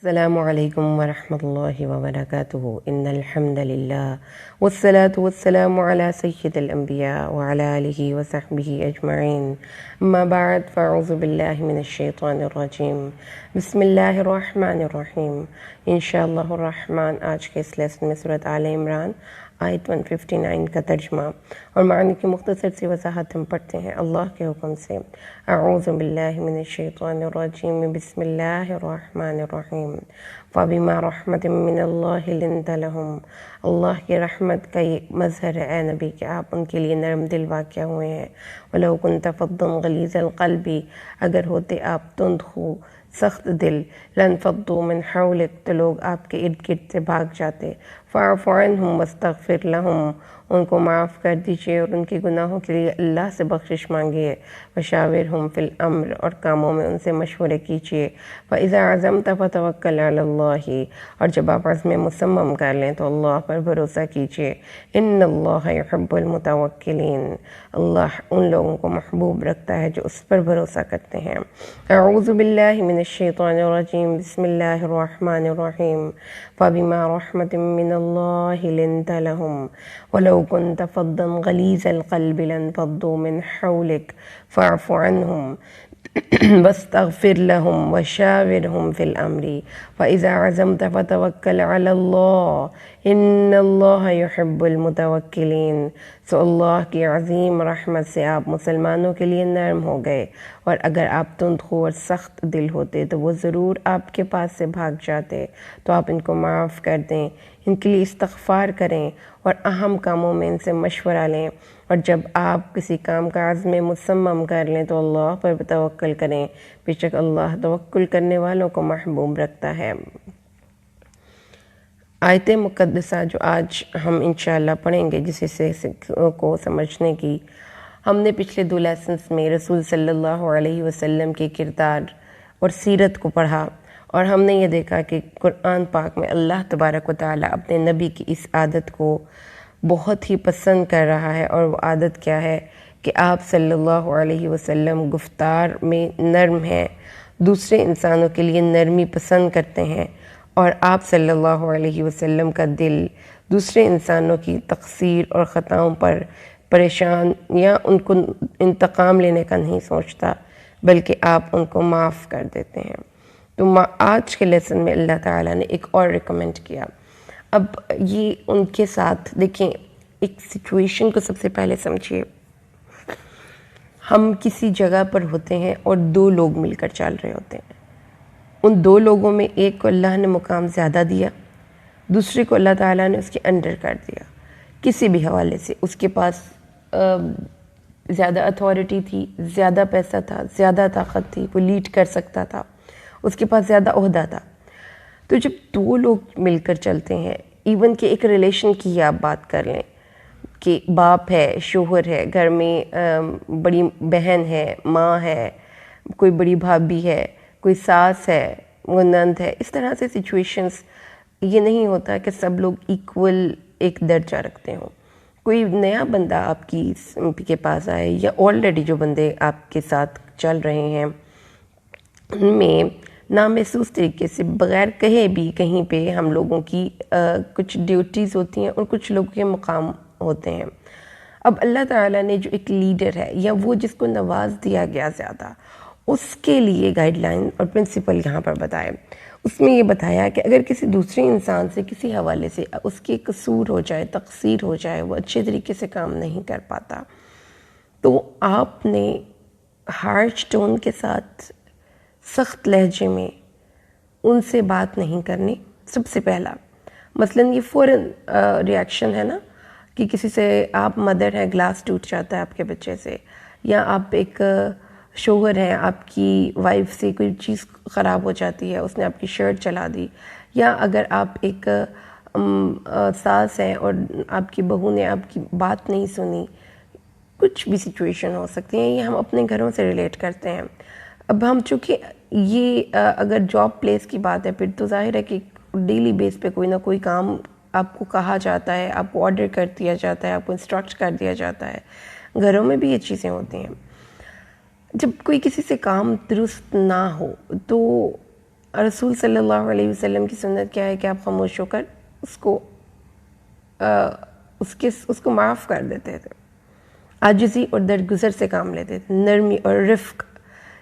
السلام علیکم ورحمۃ اللہ وبرکاتہ ان الحمد للہ والصلاة والسلام علی سید الانبیاء وعلی آلہ وصحبہ اجمعین اما بعد فاعوذ باللہ من الشیطان الرجیم بسم اللہ الرحمن الرحیم انشاءاللہ الرحمن آج کے اس لیسن میں سورۃ آل عمران آیت 159 کا ترجمہ اور معنی کی مختصر سی وضاحت ہم پڑھتے ہیں اللہ کے حکم سے۔ اعوذ باللہ من الشیطان الرجیم بسم اللہ الرحمن الرحیم فبما رحمت من اللہ لنت لہم، اللہ کی رحمت کا یہ مظہر ہے اے نبی کہ آپ ان کے لیے نرم دل واقع ہوئے ہیں۔ وَلَوْ كُنْتَ فَظًّا غَلِيظَ الْقَلْبِ، اگر ہوتے آپ تند خو سخت دل، لَانْفَضُّوا مِنْ حَوْلِكَ تو لوگ آپ کے ارد گرد سے بھاگ جاتے۔ فَاعْفُ عَنْهُمْ وَاسْتَغْفِرْ لَهُمْ، ان کو معاف کر دیجئے اور ان کے گناہوں کے لیے اللہ سے بخشش مانگیے۔ وَشَاوِرْهُمْ فِي الْأَمْرِ، اور کاموں میں ان سے مشورے کیجئے۔ فَإِذَا عَزَمْتَ فَتَوَكَّلْ عَلَى اللَّهِ، اور جب آپ عزم مصمم کر لیں تو اللہ پر بھروسہ کیجئے۔ إِنَّ اللَّهَ يُحِبُّ الْمُتَوَكِّلِينَ، اللہ ان لوگوں کو محبوب رکھتا ہے جو اس پر بھروسہ کرتے ہیں۔ اعوذ باللہ من الشیطان الرجیم بسم اللہ الرحمن الرحیم فَبِمَا رَحْمَةٍ مِّنَ اللَّهِ لِنتَ لَهُمْ وَلَوْ كُنْتَ فَظًّا غَلِيظَ الْقَلْبِ لَانفَضُّوا مِنْ حَوْلِكَ فَاعْفُ عَنْهُمْ وَاسْتَغْفِرْ لَهُمْ وَشَاوِرْهُمْ فِي الْأَمْرِ فَإِذَا عَزَمْتَ فَتَوَكَّلْ عَلَى اللَّهِ إِنَّ اللَّهَ يُحِبُّ الْمُتَوَكِّلِينَ، سو اللہ کی عظیم رحمت سے آپ مسلمانوں کے لیے نرم ہو گئے، اور اگر آپ تند خو اور سخت دل ہوتے تو وہ ضرور آپ کے پاس سے بھاگ جاتے۔ تو آپ ان کو معاف کر دیں، ان کے لیے استغفار کریں اور اہم کاموں میں ان سے مشورہ لیں، اور جب آپ کسی کام کا عزم مصمم کر لیں تو اللہ پر توکل کریں، بے شک اللہ توکل کرنے والوں کو محبوب رکھتا ہے۔ آیت مقدسہ جو آج ہم انشاءاللہ پڑھیں گے، جس حصے کو سمجھنے کی ہم نے پچھلے 2 لیسنز میں رسول صلی اللہ علیہ وسلم کے کردار اور سیرت کو پڑھا، اور ہم نے یہ دیکھا کہ قرآن پاک میں اللہ تبارک و تعالیٰ اپنے نبی کی اس عادت کو بہت ہی پسند کر رہا ہے، اور وہ عادت کیا ہے کہ آپ صلی اللہ علیہ وسلم گفتار میں نرم ہیں، دوسرے انسانوں کے لیے نرمی پسند کرتے ہیں، اور آپ صلی اللہ علیہ وسلم کا دل دوسرے انسانوں کی تقصیر اور خطاؤں پر پریشان یا ان کو انتقام لینے کا نہیں سوچتا، بلکہ آپ ان کو معاف کر دیتے ہیں۔ تو آج کے لیسن میں اللہ تعالیٰ نے ایک اور ریکمنڈ کیا۔ اب یہ ان کے ساتھ دیکھیں، ایک سچویشن کو سب سے پہلے سمجھیے۔ ہم کسی جگہ پر ہوتے ہیں اور 2 لوگ مل کر چل رہے ہوتے ہیں، ان 2 لوگوں میں ایک کو اللہ نے مقام زیادہ دیا، دوسرے کو اللہ تعالیٰ نے اس کے انڈر کر دیا، کسی بھی حوالے سے۔ اس کے پاس زیادہ اتھارٹی تھی، زیادہ پیسہ تھا، زیادہ طاقت تھی، وہ لیڈ کر سکتا تھا، اس کے پاس زیادہ عہدہ تھا۔ تو جب 2 لوگ مل کر چلتے ہیں، ایون کہ ایک ریلیشن کی آپ بات کر لیں کہ باپ ہے، شوہر ہے، گھر میں بڑی بہن ہے، ماں ہے، کوئی بڑی بھابھی ہے، کوئی ساس ہے، وہ نند ہے، اس طرح سے سچویشنز، یہ نہیں ہوتا کہ سب لوگ ایکول ایک درجہ رکھتے ہوں۔ کوئی نیا بندہ آپ کے پاس آئے، یا آلریڈی جو بندے آپ کے ساتھ چل رہے ہیں ان میں نامحسوس طریقے سے بغیر کہے بھی کہیں پہ ہم لوگوں کی کچھ ڈیوٹیز ہوتی ہیں اور کچھ لوگوں کے مقام ہوتے ہیں۔ اب اللہ تعالیٰ نے جو ایک لیڈر ہے، یا وہ جس کو نواز دیا گیا زیادہ، اس کے لیے گائیڈ لائن اور پرنسپل یہاں پر بتائے۔ اس میں یہ بتایا کہ اگر کسی دوسرے انسان سے کسی حوالے سے اس کے قصور ہو جائے، تقصیر ہو جائے، وہ اچھے طریقے سے کام نہیں کر پاتا، تو آپ نے ہارش ٹون کے ساتھ، سخت لہجے میں ان سے بات نہیں کرنی، سب سے پہلا۔ مثلاً یہ فوراً ریاکشن ہے نا کہ کسی سے، آپ مدر ہیں، گلاس ٹوٹ جاتا ہے آپ کے بچے سے، یا آپ ایک شوہر ہیں، آپ کی وائف سے کوئی چیز خراب ہو جاتی ہے، اس نے آپ کی شرٹ چلا دی، یا اگر آپ ایک ساس ہیں اور آپ کی بہو نے آپ کی بات نہیں سنی، کچھ بھی سچویشن ہو سکتی ہیں، یہ ہم اپنے گھروں سے ریلیٹ کرتے ہیں۔ اب ہم چونکہ یہ اگر جاب پلیس کی بات ہے، پھر تو ظاہر ہے کہ ڈیلی بیس پہ کوئی نہ کوئی کام آپ کو کہا جاتا ہے، آپ کو آرڈر کر دیا جاتا ہے، آپ کو انسٹرکٹ کر دیا جاتا ہے۔ گھروں میں بھی یہ چیزیں ہوتی ہیں۔ جب کوئی کسی سے کام درست نہ ہو تو رسول صلی اللہ علیہ وسلم کی سنت کیا ہے کہ آپ خاموش ہو کر اس کو معاف کر دیتے تھے، عاجزی اور درگزر سے کام لیتے تھے، نرمی اور رفق،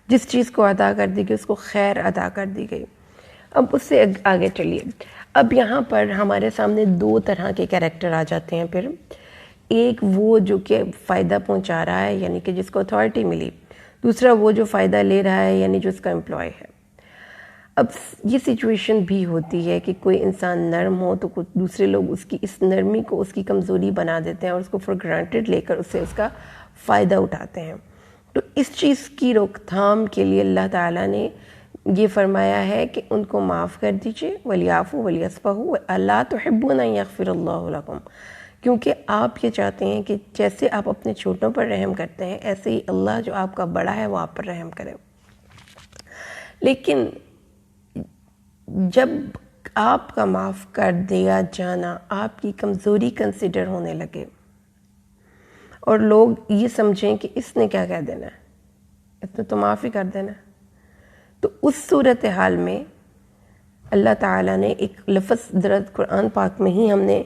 جس چیز کو عطا کر دی گئی اس کو خیر عطا کر دی گئی۔ اب اس سے آگے چلیے، اب یہاں پر ہمارے سامنے دو طرح کے کیریکٹر آ جاتے ہیں پھر، ایک وہ جو کہ فائدہ پہنچا رہا ہے یعنی کہ جس کو اتھارٹی ملی، دوسرا وہ جو فائدہ لے رہا ہے یعنی جو اس کا امپلائی ہے۔ اب یہ سچویشن بھی ہوتی ہے کہ کوئی انسان نرم ہو تو کچھ دوسرے لوگ اس کی اس نرمی کو اس کی کمزوری بنا دیتے ہیں اور اس کو فار گرانٹیڈ لے کر اس سے اس کا فائدہ اٹھاتے ہیں۔ تو اس چیز کی روک تھام کے لیے اللہ تعالیٰ نے یہ فرمایا ہے کہ ان کو معاف کر دیجئے، وَلْيَعْفُوا وَلْيَصْفَحُوا أَلَا تُحِبُّونَ أَن يَغْفِرَ اللَّهُ لَكُمْ، کیونکہ آپ یہ چاہتے ہیں کہ جیسے آپ اپنے چھوٹوں پر رحم کرتے ہیں ایسے ہی اللہ جو آپ کا بڑا ہے وہ آپ پر رحم کرے۔ لیکن جب آپ کا معاف کر دیا جانا آپ کی کمزوری کنسیڈر ہونے لگے اور لوگ یہ سمجھیں کہ اس نے کیا کہہ دینا ہے، اس نے تو معاف ہی کر دینا ہے، تو اس صورتحال میں اللہ تعالیٰ نے ایک لفظ درد قرآن پاک میں ہی ہم نے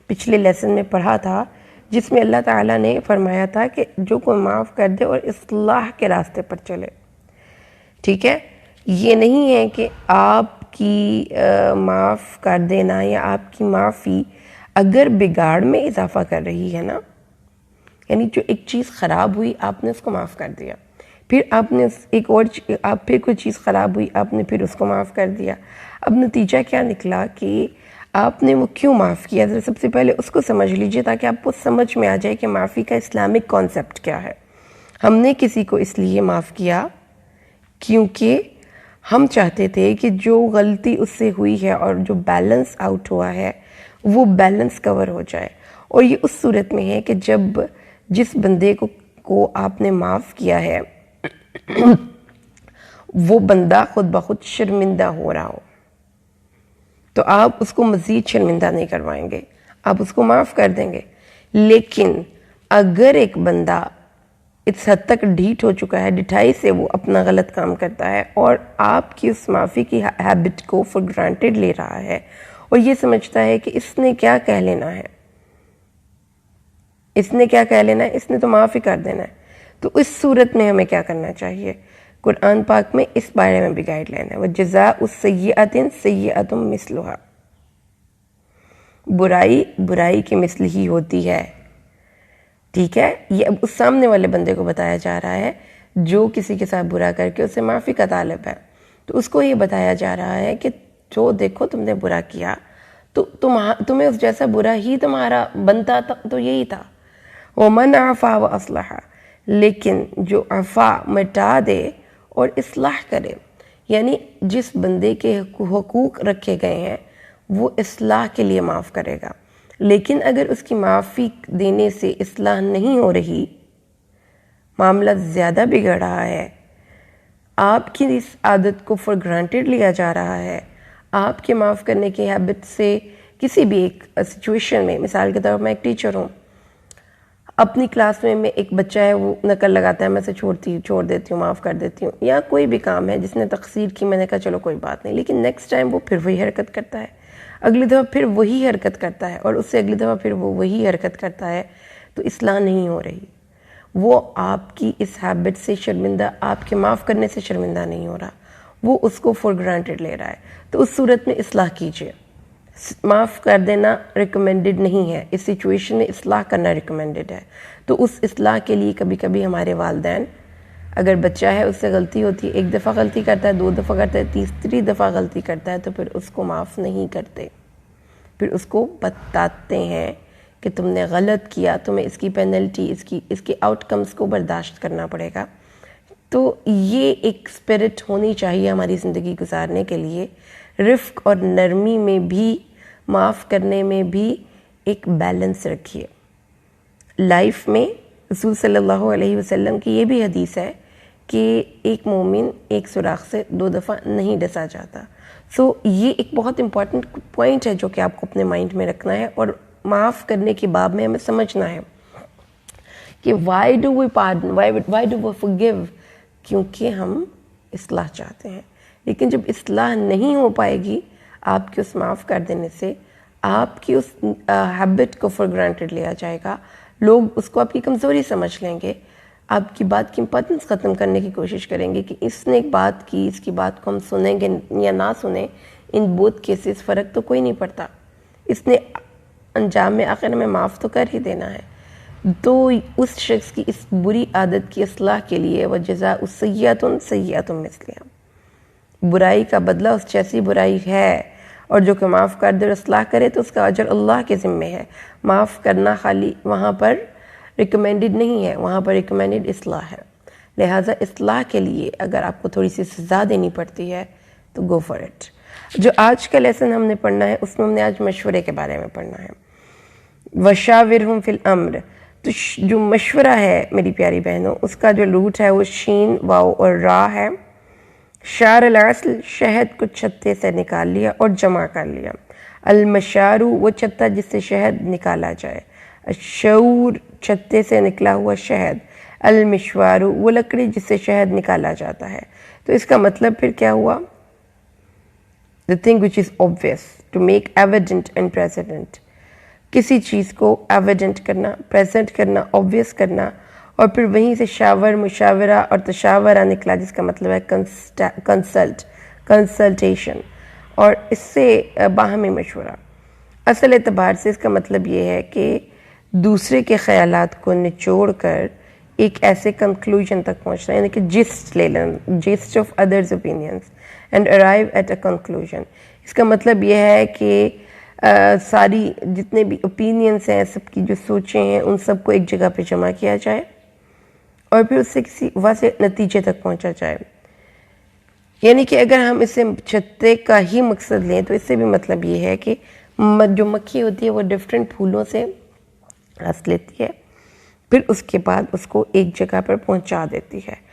پچھلے لیسن میں پڑھا تھا، جس میں اللہ تعالیٰ نے فرمایا تھا کہ جو کوئی معاف کر دے اور اصلاح کے راستے پر چلے، ٹھیک ہے، یہ نہیں ہے کہ آپ کی معاف کر دینا یا آپ کی معافی اگر بگاڑ میں اضافہ کر رہی ہے نا، یعنی جو ایک چیز خراب ہوئی آپ نے اس کو معاف کر دیا، پھر آپ نے ایک اور آپ پھر کوئی چیز خراب ہوئی آپ نے پھر اس کو معاف کر دیا، اب نتیجہ کیا نکلا کہ آپ نے وہ کیوں معاف کیا، ذرا سب سے پہلے اس کو سمجھ لیجئے تاکہ آپ کو سمجھ میں آ جائے کہ معافی کا اسلامک کانسیپٹ کیا ہے۔ ہم نے کسی کو اس لیے معاف کیا کیونکہ ہم چاہتے تھے کہ جو غلطی اس سے ہوئی ہے اور جو بیلنس آؤٹ ہوا ہے وہ بیلنس کور ہو جائے، اور یہ اس صورت میں ہے کہ جب جس بندے کو آپ نے معاف کیا ہے وہ بندہ خود بخود شرمندہ ہو رہا ہو تو آپ اس کو مزید شرمندہ نہیں کروائیں گے، آپ اس کو معاف کر دیں گے۔ لیکن اگر ایک بندہ اس حد تک ڈھیٹ ہو چکا ہے، ڈٹھائی سے وہ اپنا غلط کام کرتا ہے اور آپ کی اس معافی کی ہیبٹ کو فار گرانٹیڈ لے رہا ہے اور یہ سمجھتا ہے کہ اس نے کیا کہہ لینا ہے، اس نے کیا کہہ لینا ہے، اس نے تو معاف ہی کر دینا ہے، تو اس صورت میں ہمیں کیا کرنا چاہیے؟ قرآن پاک میں اس بارے میں بھی گائیڈ لائن ہے، وَجَزَاءُ السَّيِّئَةٍ سَيِّئَةٌ مِثْلُهَا، برائی برائی کی مثل ہی ہوتی ہے، ٹھیک ہے۔ یہ اب اس سامنے والے بندے کو بتایا جا رہا ہے جو کسی کے ساتھ برا کر کے اسے معافی کا طالب ہے، تو اس کو یہ بتایا جا رہا ہے کہ جو دیکھو تم نے برا کیا تو تمہیں اس جیسا برا ہی تمہارا بنتا تو یہی تھا، وَمَنْ عَفَا وَأَصْلَحَ، لیکن جو عفا مٹا دے اور اصلاح کرے، یعنی جس بندے کے حقوق رکھے گئے ہیں وہ اصلاح کے لیے معاف کرے گا، لیکن اگر اس کی معافی دینے سے اصلاح نہیں ہو رہی، معاملہ زیادہ بگڑ رہا ہے، آپ کی اس عادت کو فار گرانٹیڈ لیا جا رہا ہے، آپ کے معاف کرنے کی ہیبٹ سے کسی بھی ایک سچویشن میں، مثال کے طور پر میں ایک ٹیچر ہوں، اپنی کلاس میں ایک بچہ ہے وہ نقل لگاتا ہے، میں اسے چھوڑ دیتی ہوں، معاف کر دیتی ہوں، یا کوئی بھی کام ہے جس نے تقصیر کی، میں نے کہا چلو کوئی بات نہیں، لیکن نیکسٹ ٹائم وہ پھر وہی حرکت کرتا ہے، اگلی دفعہ پھر وہی حرکت کرتا ہے، اور اس سے اگلی دفعہ پھر وہ وہی حرکت کرتا ہے، تو اصلاح نہیں ہو رہی، وہ آپ کی اس ہیبٹ سے شرمندہ، آپ کے معاف کرنے سے شرمندہ نہیں ہو رہا، وہ اس کو فار گرانٹیڈ لے رہا ہے، تو اس صورت میں اصلاح کیجئے۔ معاف کر دینا ریکمینڈڈ نہیں ہے، اس سچویشن میں اصلاح کرنا ریکمینڈڈ ہے، تو اس اصلاح کے لیے کبھی کبھی ہمارے والدین، اگر بچہ ہے اس سے غلطی ہوتی ہے، ایک دفعہ غلطی کرتا ہے، 2 دفعہ کرتا ہے، تیسری دفعہ غلطی کرتا ہے، تو پھر اس کو معاف نہیں کرتے، پھر اس کو بتاتے ہیں کہ تم نے غلط کیا، تمہیں اس کی پینلٹی، اس کے آؤٹ کمز کو برداشت کرنا پڑے گا۔ تو یہ ایک اسپرٹ ہونی چاہیے ہماری زندگی گزارنے کے لیے، رفق اور نرمی میں بھی، معاف کرنے میں بھی ایک بیلنس رکھیے۔ لائف میں رسول صلی اللہ علیہ وسلم کی یہ بھی حدیث ہے کہ ایک مومن ایک سوراخ سے 2 دفعہ نہیں ڈسا جاتا، سو یہ ایک بہت امپورٹنٹ پوائنٹ ہے جو کہ آپ کو اپنے مائنڈ میں رکھنا ہے، اور معاف کرنے کے باب میں ہمیں سمجھنا ہے کہ why do we pardon, why do we forgive، کیونکہ ہم اصلاح چاہتے ہیں، لیکن جب اصلاح نہیں ہو پائے گی آپ کے اس معاف کر دینے سے، آپ کی اس ہیبٹ کو فار گرانٹیڈ لیا جائے گا، لوگ اس کو آپ کی کمزوری سمجھ لیں گے، آپ کی بات کی امپورٹنس ختم کرنے کی کوشش کریں گے کہ اس نے ایک بات کی، اس کی بات کو ہم سنیں گے یا نہ سنیں، ان بوتھ کیسز فرق تو کوئی نہیں پڑتا، اس نے انجام میں آخر میں معاف تو کر ہی دینا ہے۔ تو اس شخص کی اس بری عادت کی اصلاح کے لیے وجزاء سیئۃ سیئۃ مثلہا، برائی کا بدلہ اس جیسی برائی ہے، اور جو کہ معاف کر دے اور اصلاح کرے تو اس کا اجر اللہ کے ذمے ہے۔ معاف کرنا خالی وہاں پر ریکمینڈڈ نہیں ہے، وہاں پر ریکمینڈڈ اصلاح ہے، لہٰذا اصلاح کے لیے اگر آپ کو تھوڑی سی سزا دینی پڑتی ہے تو گو فار اٹ۔ جو آج کا لیسن ہم نے پڑھنا ہے اس میں ہم نے آج مشورے کے بارے میں پڑھنا ہے۔ وشاورہم فی الامر، تو جو مشورہ ہے میری پیاری بہنوں، اس کا جو روٹ ہے وہ شین، واو اور را ہے۔ شار العسل، شہد کو چھتے سے نکال لیا اور جمع کر لیا۔ المشارو، وہ چھتا جس سے شہد نکالا جائے۔ الشور، چھتے سے نکلا ہوا شہد۔ المشوارو، وہ لکڑی جس سے شہد نکالا جاتا ہے۔ تو اس کا مطلب پھر کیا ہوا؟ The thing which is obvious, to make evident and present، کسی چیز کو ایویڈنٹ کرنا، پریزنٹ کرنا، obvious کرنا، اور پھر وہیں سے شاور، مشاورہ اور تشاورہ نکلا جس کا مطلب ہے کنسلٹیشن، اور اس سے باہمی مشورہ۔ اصل اعتبار سے اس کا مطلب یہ ہے کہ دوسرے کے خیالات کو نچوڑ کر ایک ایسے کنکلوژن تک پہنچنا، یعنی کہ جسٹ لے لینا، just of others opinions and arrive at a conclusion. اس کا مطلب یہ ہے کہ ساری جتنے بھی اوپینینس ہیں، سب کی جو سوچیں ہیں، ان سب کو ایک جگہ پہ جمع کیا جائے اور پھر اس سے کسی واضح نتیجے تک پہنچا جائے۔ یعنی کہ اگر ہم اسے چھتے کا ہی مقصد لیں تو اس سے بھی مطلب یہ ہے کہ جو مکھی ہوتی ہے وہ ڈفرینٹ پھولوں سے رس لیتی ہے، پھر اس کے بعد اس کو ایک جگہ پر پہنچا دیتی ہے۔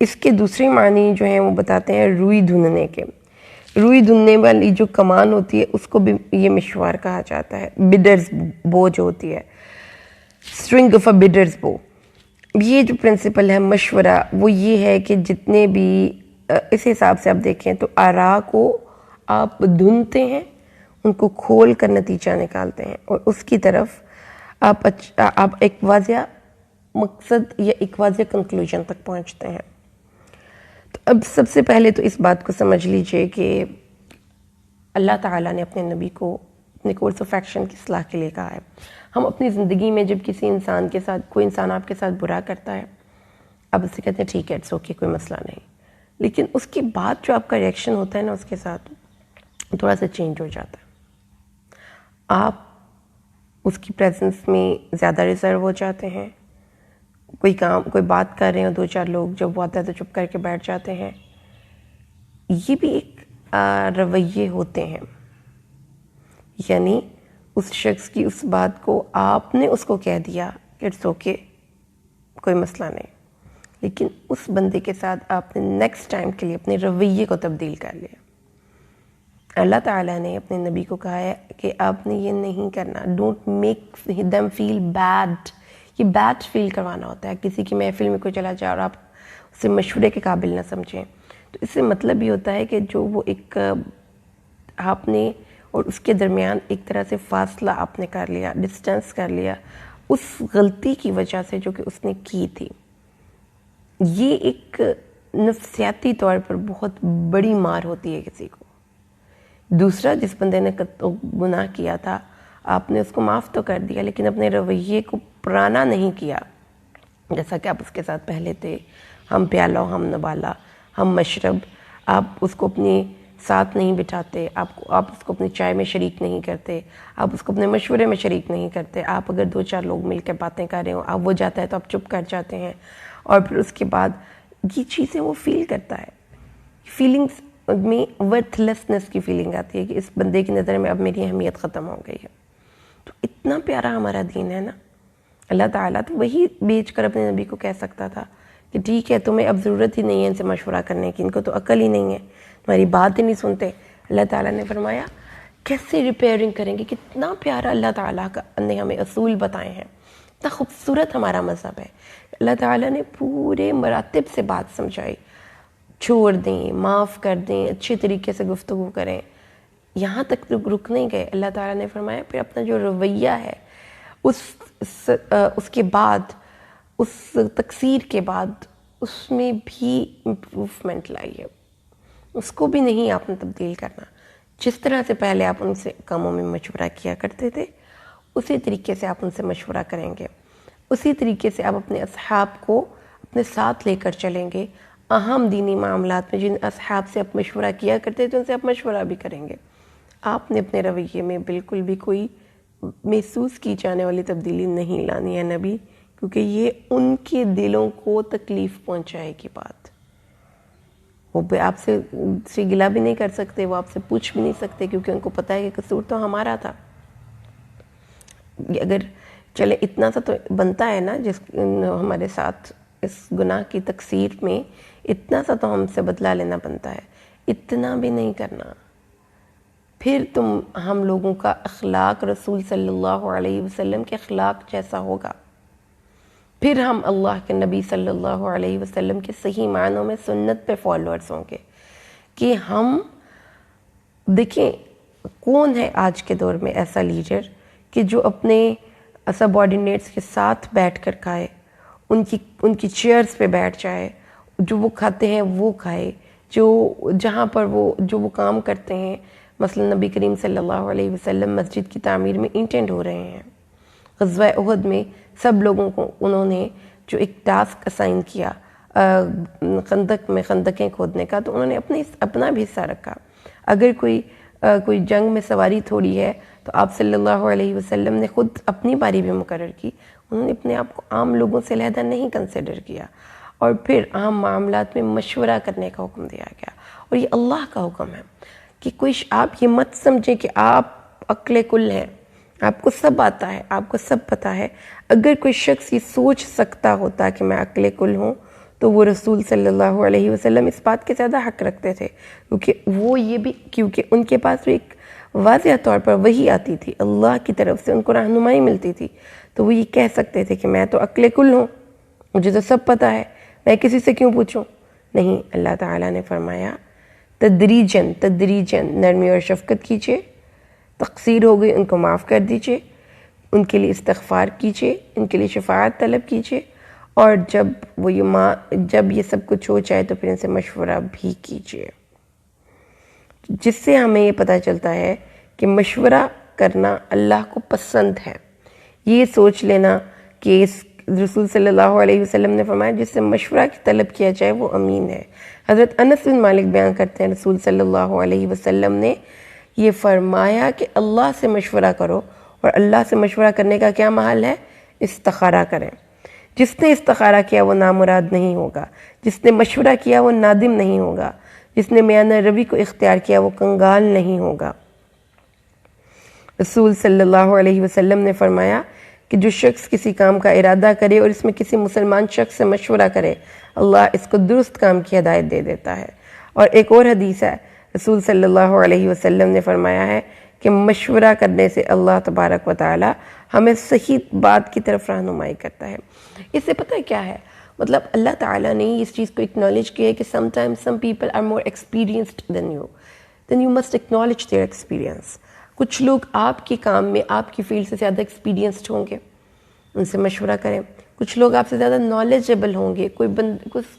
اس کے دوسری معنی جو ہیں وہ بتاتے ہیں روئی دھننے کے۔ روئی دھننے والی جو کمان ہوتی ہے اس کو بھی یہ مشوار کہا جاتا ہے۔ بڈرز بو جو ہوتی ہے، اسٹرنگ آف اے بڈرز بو، یہ جو پرنسپل ہے مشورہ، وہ یہ ہے کہ جتنے بھی اس حساب سے آپ دیکھیں تو آراء کو آپ دھنتے ہیں، ان کو کھول کر نتیجہ نکالتے ہیں اور اس کی طرف آپ ایک واضح مقصد یا ایک واضح کنکلوژن تک پہنچتے ہیں۔ تو اب سب سے پہلے تو اس بات کو سمجھ لیجئے کہ اللہ تعالیٰ نے اپنے نبی کو اپنے کورس آف ایکشن کی اصلاح کے لیے کہا ہے۔ ہم اپنی زندگی میں جب کسی انسان کے ساتھ، کوئی انسان آپ کے ساتھ برا کرتا ہے، آپ اس سے کہتے ہیں ٹھیک ہے، اٹس اوکے، کوئی مسئلہ نہیں، لیکن اس کے بعد جو آپ کا ریئیکشن ہوتا ہے نا اس کے ساتھ، تھوڑا سا چینج ہو جاتا ہے۔ آپ اس کی پریزنس میں زیادہ ریزرو ہو جاتے ہیں، کوئی بات کر رہے ہیں، دو چار لوگ جب وہ آتا ہے تو چپ کر کے بیٹھ جاتے ہیں۔ یہ بھی ایک رویے ہوتے ہیں، یعنی اس شخص کی اس بات کو آپ نے اس کو کہہ دیا کہ اٹس اوکے، کوئی مسئلہ نہیں، لیکن اس بندے کے ساتھ آپ نے نیکسٹ ٹائم کے لیے اپنے رویے کو تبدیل کر لیا۔ اللہ تعالیٰ نے اپنے نبی کو کہا ہے کہ آپ نے یہ نہیں کرنا، don't make them feel bad. یہ بیڈ فیل کروانا ہوتا ہے، کسی کی محفل میں کوئی چلا جائے اور آپ اسے مشورے کے قابل نہ سمجھیں، تو اس سے مطلب یہ ہوتا ہے کہ جو وہ ایک آپ نے اور اس کے درمیان ایک طرح سے فاصلہ آپ نے کر لیا، ڈسٹینس کر لیا، اس غلطی کی وجہ سے جو کہ اس نے کی تھی۔ یہ ایک نفسیاتی طور پر بہت بڑی مار ہوتی ہے کسی کو۔ دوسرا، جس بندے نے گناہ کیا تھا، آپ نے اس کو معاف تو کر دیا لیکن اپنے رویے کو پرانا نہیں کیا، جیسا کہ آپ اس کے ساتھ پہلے تھے، ہم پیالہ ہم نوالا، ہم مشرب، آپ اس کو اپنی ساتھ نہیں بٹھاتے، آپ اس کو اپنی چائے میں شریک نہیں کرتے، آپ اس کو اپنے مشورے میں شریک نہیں کرتے، آپ اگر دو چار لوگ مل کے باتیں کر رہے ہوں، آپ وہ جاتا ہے تو آپ چپ کر جاتے ہیں، اور پھر اس کے بعد یہ چیزیں وہ فیل کرتا ہے، فیلنگز میں ورتھ لیسنس کی فیلنگ آتی ہے کہ اس بندے کی نظر میں اب میری اہمیت ختم ہو گئی ہے۔ تو اتنا پیارا ہمارا دین ہے نا، اللہ تعالیٰ تو وہی بیچ کر اپنے نبی کو کہہ سکتا تھا کہ ٹھیک ہے، تمہیں اب ضرورت ہی نہیں ہے ان سے مشورہ کرنے کی، ان کو تو عقل ہی نہیں ہے، تمہاری بات ہی نہیں سنتے۔ اللہ تعالیٰ نے فرمایا کیسے ریپیئرنگ کریں گے، کتنا پیارا اللہ تعالیٰ نے ہمیں اصول بتائے ہیں، اتنا خوبصورت ہمارا مذہب ہے۔ اللہ تعالیٰ نے پورے مراتب سے بات سمجھائی، چھوڑ دیں، معاف کر دیں، اچھے طریقے سے گفتگو کریں. یہاں تک رک نہیں گئے. اللہ تعالیٰ نے فرمایا پھر اپنا جو رویہ ہے اس کے بعد، اس تقصیر کے بعد اس میں بھی امپروومنٹ لائیے. اس کو بھی نہیں آپ نے تبدیل کرنا. جس طرح سے پہلے آپ ان سے کاموں میں مشورہ کیا کرتے تھے اسی طریقے سے آپ ان سے مشورہ کریں گے. اسی طریقے سے آپ اپنے اصحاب کو اپنے ساتھ لے کر چلیں گے. اہم دینی معاملات میں جن اصحاب سے آپ مشورہ کیا کرتے تھے ان سے آپ مشورہ بھی کریں گے. آپ نے اپنے رویے میں بالکل بھی کوئی محسوس کی جانے والی تبدیلی نہیں لانی ہے نبی، کیونکہ یہ ان کے دلوں کو تکلیف پہنچائے گی بات. وہ آپ سے گلہ بھی نہیں کر سکتے، وہ آپ سے پوچھ بھی نہیں سکتے، کیونکہ ان کو پتہ ہے کہ قصور تو ہمارا تھا. اگر چلے اتنا سا تو بنتا ہے نا، جس ہمارے ساتھ اس گناہ کی تکثیر میں اتنا سا تو ہم سے بدلہ لینا بنتا ہے. اتنا بھی نہیں کرنا. پھر ہم لوگوں کا اخلاق رسول صلی اللہ علیہ وسلم کے اخلاق جیسا ہوگا. پھر ہم اللہ کے نبی صلی اللہ علیہ وسلم کے صحیح معنوں میں سنت پہ فالوورز ہوں گے. کہ ہم دیکھیں کون ہے آج کے دور میں ایسا لیڈر کہ جو اپنے سب آرڈینیٹس کے ساتھ بیٹھ کر کھائے، ان کی چیئرز پہ بیٹھ جائے، جو وہ کھاتے ہیں وہ کھائے، جہاں پر وہ کام کرتے ہیں. مثلا نبی کریم صلی اللہ علیہ وسلم مسجد کی تعمیر میں اینٹیں ڈھو رہے ہیں. غزوہ احد میں سب لوگوں کو انہوں نے جو ایک ٹاسک اسائن کیا خندق میں خندقیں کھودنے کا، تو انہوں نے اپنا بھی حصہ رکھا. اگر کوئی جنگ میں سواری تھوڑی ہے تو آپ صلی اللہ علیہ وسلم نے خود اپنی باری بھی مقرر کی. انہوں نے اپنے آپ کو عام لوگوں سے علیحدہ نہیں کنسیڈر کیا. اور پھر عام معاملات میں مشورہ کرنے کا حکم دیا گیا. اور یہ اللہ کا حکم ہے کہ آپ یہ مت سمجھیں کہ آپ عقل کل ہیں، آپ کو سب آتا ہے، آپ کو سب پتہ ہے. اگر کوئی شخص یہ سوچ سکتا ہوتا کہ میں عقل کل ہوں تو وہ رسول صلی اللہ علیہ وسلم اس بات کے زیادہ حق رکھتے تھے، کیونکہ ان کے پاس ایک واضح طور پر وحی آتی تھی، اللہ کی طرف سے ان کو رہنمائی ملتی تھی. تو وہ یہ کہہ سکتے تھے کہ میں تو عقل کل ہوں، مجھے تو سب پتہ ہے، میں کسی سے کیوں پوچھوں. نہیں، اللہ تعالیٰ نے فرمایا تدریجاً نرمی اور شفقت کیجیے، تقصیر ہو گئی ان کو معاف کر دیجیے، ان کے لیے استغفار کیجیے، ان کے لیے شفاعت طلب کیجیے. اور جب یہ سب کچھ ہو جائے تو پھر ان سے مشورہ بھی کیجیے. جس سے ہمیں یہ پتہ چلتا ہے کہ مشورہ کرنا اللہ کو پسند ہے. یہ سوچ لینا کہ رسول صلی اللہ علیہ وسلم نے فرمایا جس سے مشورہ کی طلب کیا جائے وہ امین ہے. حضرت انس بن مالک بیان کرتے ہیں رسول صلی اللہ علیہ وسلم نے یہ فرمایا کہ اللہ سے مشورہ کرو، اور اللہ سے مشورہ کرنے کا کیا محل ہے؟ استخارہ کریں. جس نے استخارہ کیا وہ نامراد نہیں ہوگا، جس نے مشورہ کیا وہ نادم نہیں ہوگا، جس نے میانہ روی کو اختیار کیا وہ کنگال نہیں ہوگا. رسول صلی اللہ علیہ وسلم نے فرمایا کہ جو شخص کسی کام کا ارادہ کرے اور اس میں کسی مسلمان شخص سے مشورہ کرے، اللہ اس کو درست کام کی ہدایت دے دیتا ہے. اور ایک اور حدیث ہے، رسول صلی اللہ علیہ وسلم نے فرمایا ہے کہ مشورہ کرنے سے اللہ تبارک و تعالی ہمیں صحیح بات کی طرف رہنمائی کرتا ہے. اس سے پتہ کیا ہے؟ مطلب اللہ تعالیٰ نے اس چیز کو اکنالج کیا ہے کہ some people are more experienced than you. Then you must acknowledge their experience. کچھ لوگ آپ کے کام میں آپ کی فیلڈ سے زیادہ ایکسپیرینسڈ ہوں گے، ان سے مشورہ کریں. کچھ لوگ آپ سے زیادہ نالجبل ہوں گے،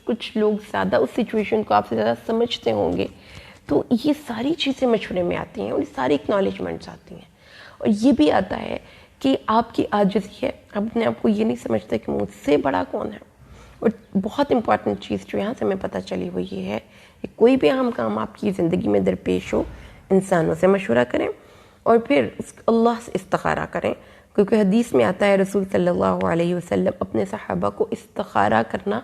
کچھ لوگ زیادہ اس سچویشن کو آپ سے زیادہ سمجھتے ہوں گے. تو یہ ساری چیزیں مشورے میں آتی ہیں اور یہ ساری اکنالجمنٹس آتی ہیں. اور یہ بھی آتا ہے کہ آپ کی عاجزی ہے، آپ اپنے آپ کو یہ نہیں سمجھتے کہ مجھ سے بڑا کون ہے. اور بہت امپورٹنٹ چیز جو یہاں سے ہمیں پتہ چلی وہ یہ ہے کہ کوئی بھی اہم کام آپ کی زندگی میں درپیش ہو، انسانوں سے مشورہ کریں اور پھر اللہ سے استخارہ کریں. کیونکہ حدیث میں آتا ہے رسول صلی اللہ علیہ وسلم اپنے صحابہ کو استخارہ کرنا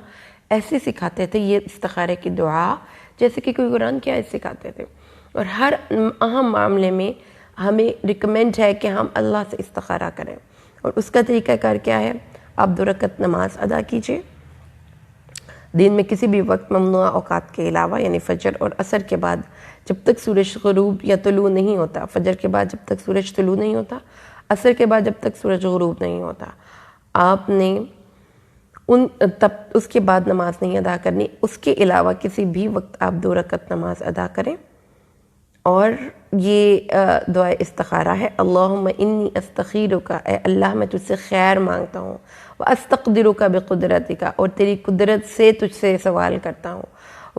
ایسے سکھاتے تھے، یہ استخارے کی دعا جیسے کہ کوئی قرآن کی آیت سکھاتے تھے. اور ہر اہم معاملے میں ہمیں ریکمینڈ ہے کہ ہم اللہ سے استخارہ کریں. اور اس کا طریقہ کار کیا ہے؟ آپ 2 رکعت نماز ادا کیجئے دن میں کسی بھی وقت ممنوع اوقات کے علاوہ، یعنی فجر اور عصر کے بعد جب تک سورج غروب یا طلوع نہیں ہوتا، فجر کے بعد جب تک سورج طلوع نہیں ہوتا، عصر کے بعد جب تک سورج غروب نہیں ہوتا. آپ نے تب اس کے بعد نماز نہیں ادا کرنی، اس کے علاوہ کسی بھی وقت آپ 2 رکعت نماز ادا کریں۔ اور یہ دعائے استخارہ ہے، اللہم انی استخیرک، اے اللہ میں تجھ سے خیر مانگتا ہوں، واستقدرک بقدرتک، اور تیری قدرت سے تجھ سے سوال کرتا ہوں،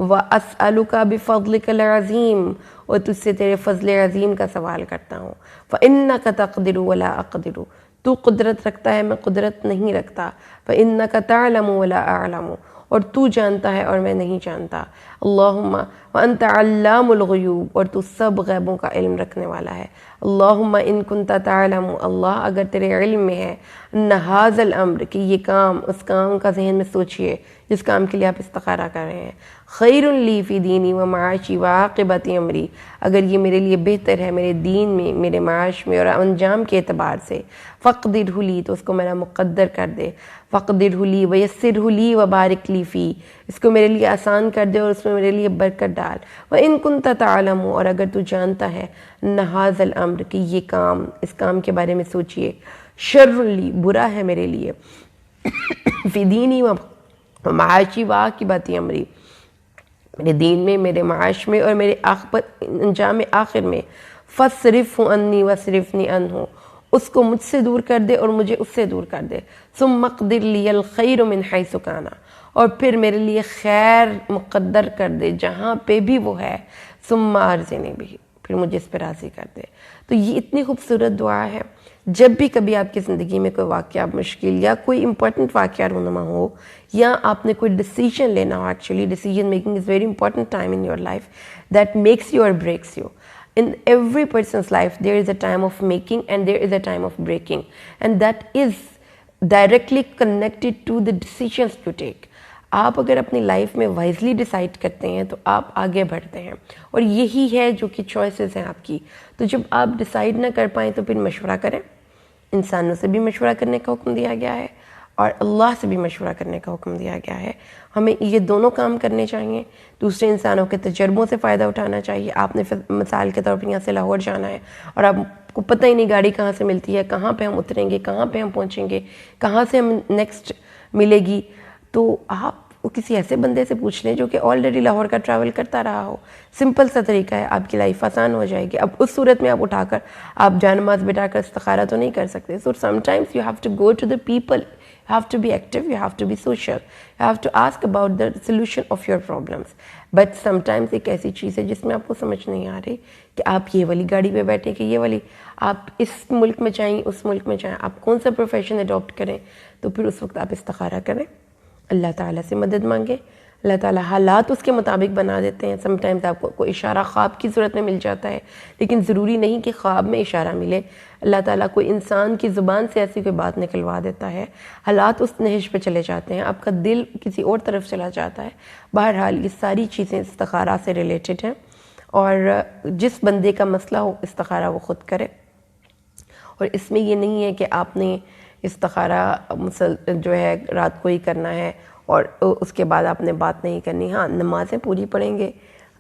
واسألک بفضلک العظیم، اور تجھ سے تیرے فضل عظیم کا سوال کرتا ہوں، فانک تقدر ولا اقدر، تو قدرت رکھتا ہے میں قدرت نہیں رکھتا، فانک تعلم ولا اعلم، اور تو جانتا ہے اور میں نہیں جانتا، اللہم وانت علام الغیوب، اور تو سب غیبوں کا علم رکھنے والا ہے، اللہم ان کنت تعلم، اللہ اگر تیرے علم میں ہے، ان ھذا الامر، کہ یہ کام، اس کام کا ذہن میں سوچئے جس کام کے لیے آپ استخارہ کر رہے ہیں، خیر لی فی دینی و معاشی و عاقبت امری، اگر یہ میرے لیے بہتر ہے میرے دین میں، میرے معاش میں اور انجام کے اعتبار سے، فقدرہ لی، تو اس کو میرا مقدر کر دے، فقدرہ لی ویسرہ لی وبارک لی فی، اس کو میرے لیے آسان کر دے اور اس میں میرے لیے برکت ڈال، وَإِن كُنْتَ تَعْلَمُ، اور اگر تو جانتا ہے، ان ھذا الامر، کہ یہ کام، اس کام کے بارے میں سوچئے، شر لی، برا ہے میرے لیے، فی دینی و معاشی و عاقبت امری، میرے دین میں، میرے معاش میں اور میرے انجام آخر میں، فَاصْرِفْهُ عَنِّي وَاصْرِفْنِي عَنْهُ، اس کو مجھ سے دور کر دے اور مجھے اس سے دور کر دے، ثُمَّ اقْدِرْ لِيَ الْخَيْرُ مِنْ حَيْثُ كَانَ، اور پھر میرے لیے خیر مقدر کر دے جہاں پہ بھی وہ ہے، ثُمَّ أَرْزِنِي بِهِ، پھر مجھے اس پہ راضی کر دے۔ تو یہ اتنی خوبصورت دعا ہے، جب بھی کبھی آپ کی زندگی میں کوئی واقعہ مشکل یا کوئی امپورٹنٹ واقعہ رونما ہو، یا آپ نے کوئی ڈیسیجن لینا ہو، actually decision making is very important time in your life that makes you or breaks you. In every person's life there is a time of making and there is a time of breaking, and that is directly connected to the decisions you take۔ آپ اگر اپنی life میں wisely decide کرتے ہیں تو آپ آگے بڑھتے ہیں، اور یہی ہے جو کہ چوائسز ہیں آپ کی۔ تو جب آپ ڈیسائیڈ نہ کر پائیں تو پھر مشورہ کریں، انسانوں سے بھی مشورہ کرنے کا حکم دیا گیا ہے اور اللہ سے بھی مشورہ کرنے کا حکم دیا گیا ہے۔ ہمیں یہ دونوں کام کرنے چاہیے، دوسرے انسانوں کے تجربوں سے فائدہ اٹھانا چاہیے۔ آپ نے مثال کے طور پر یہاں سے لاہور جانا ہے اور آپ کو پتہ ہی نہیں گاڑی کہاں سے ملتی ہے، کہاں پہ ہم اتریں گے، کہاں پہ ہم پہنچیں گے، کہاں سے ہم نیکسٹ ملے گی، تو آپ کسی ایسے بندے سے پوچھ لیں جو کہ آلریڈی لاہور کا ٹریول کرتا رہا ہو۔ سمپل سا طریقہ ہے، آپ کی لائف آسان ہو جائے گی۔ اب اس صورت میں آپ اٹھا کر آپ جانماز بٹھا کر استخارہ تو نہیں کر سکتے۔ So sometimes you have to go to the people, you have to be active, you have to be social, you have to ask about the solution of your problems, but sometimes ایک ایسی چیز ہے جس میں آپ کو سمجھ نہیں آ رہی کہ آپ یہ والی گاڑی پہ بیٹھیں کہ یہ والی، آپ اس ملک میں جائیں اس ملک میں جائیں، آپ کون سا پروفیشن اڈاپٹ کریں، تو پھر اس وقت آپ استخارہ کریں، اللہ تعالیٰ سے مدد مانگیں، اللہ تعالیٰ حالات اس کے مطابق بنا دیتے ہیں۔ سم ٹائمز آپ کو کوئی اشارہ خواب کی صورت میں مل جاتا ہے، لیکن ضروری نہیں کہ خواب میں اشارہ ملے، اللہ تعالیٰ کوئی انسان کی زبان سے ایسی کوئی بات نکلوا دیتا ہے، حالات اس نہج پہ چلے جاتے ہیں، آپ کا دل کسی اور طرف چلا جاتا ہے۔ بہرحال یہ ساری چیزیں استخارہ سے ریلیٹڈ ہیں، اور جس بندے کا مسئلہ ہو استخارہ وہ خود کرے، اور اس میں یہ نہیں ہے کہ آپ نے استخارہ جو ہے رات کو ہی کرنا ہے اور اس کے بعد آپ نے بات نہیں کرنی۔ ہاں، نمازیں پوری پڑھیں گے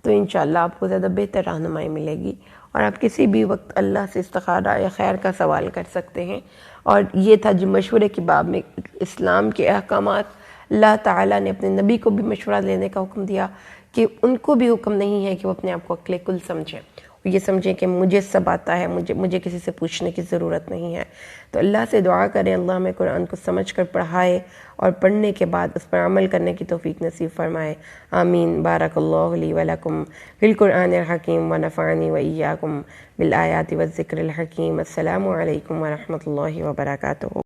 تو انشاءاللہ آپ کو زیادہ بہتر رہنمائی ملے گی، اور آپ کسی بھی وقت اللہ سے استخارہ یا خیر کا سوال کر سکتے ہیں۔ اور یہ تھا جو مشورے کے باب میں اسلام کے احکامات۔ اللہ تعالیٰ نے اپنے نبی کو بھی مشورہ لینے کا حکم دیا کہ ان کو بھی حکم نہیں ہے کہ وہ اپنے آپ کو عقل کل سمجھیں، یہ سمجھیں کہ مجھے سب آتا ہے، مجھے کسی سے پوچھنے کی ضرورت نہیں ہے۔ تو اللہ سے دعا کریں اللہ ہمیں قرآن کو سمجھ کر پڑھائے اور پڑھنے کے بعد اس پر عمل کرنے کی توفیق نصیب فرمائے، آمین۔ بارک اللہ لی ولکم فی القرآن الحکیم ونفعنی وإیاکم بالآیات والذکر الحکیم۔ السلام علیکم ورحمۃ اللہ وبرکاتہ۔